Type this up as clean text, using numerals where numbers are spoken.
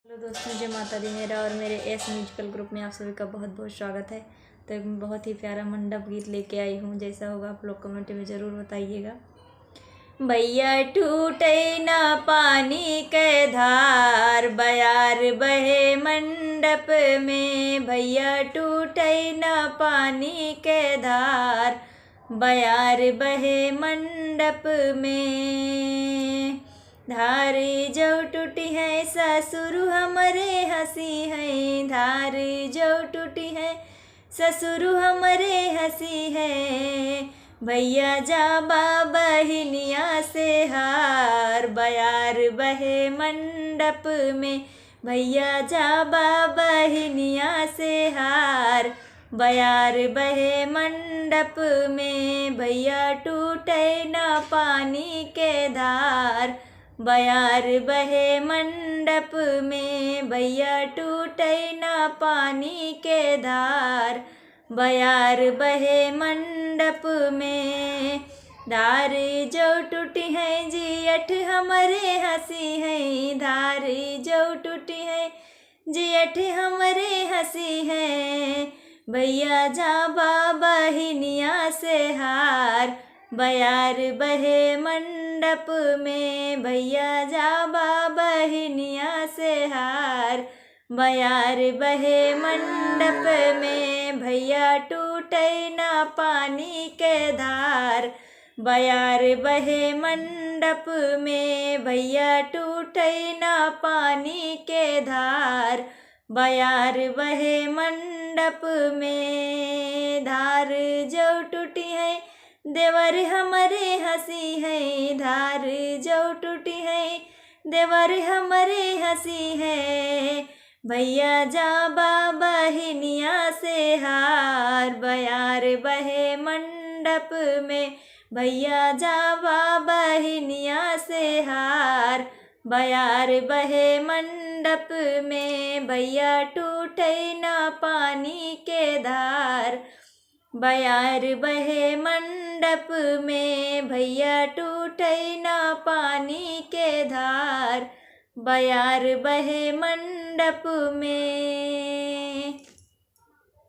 Hello दोस्तों, जय माता दी। मेरा और मेरे एस म्यूजिकल ग्रुप में आप सभी का बहुत बहुत स्वागत है। तो एक बहुत ही प्यारा मंडप गीत लेके आई हूँ। जैसा होगा आप लोग कमेंट में ज़रूर बताइएगा। भैया टूटे ना पानी के धार, बयार बहे मंडप में। भैया टूटे ना पानी के धार, बयार बहे मंडप में। धारी जो टूटी है ससुर हमरे हंसी है, धारी जो टूटी है ससुर हमरे हंसी है। भैया जाबा बहिनिया से हार, बयार बहे मंडप में। भैया जाबा बहिनिया से हार, बयार बहे मंडप में। भैया टूटे ना पानी के धार, बयार बहे मंडप में। भैया टूटे ना पानी के धार, बयार बहे मंडप में। धार जो टूटी है जियठ हमरे हंसी है, धार जो टूटी है जियठ हमरे हंसी है। भैया जाबा बहिनिया से हार, बयार बहे मंडप में। भैया जाबा बहिनिया से हार, बयार बहे मंडप में। भैया टूटे ना पानी के धार, बयार बहे मंडप में। भैया टूटे ना पानी के धार, बयार बहे मंडप में। धार जो टूटी है देवर हमरे हंसी है, धार जो टूटी है देवर हमरे हंसी है। भैया जाबा बहिनिया से हार, बयार बहे मंडप में। भैया जाबा बहिनिया से हार, बयार बहे मंडप में। भैया टूटे ना पानी के धार, बयार बहे मंडप में। भैया टूटे ना पानी के धार, बयार बहे मंडप में।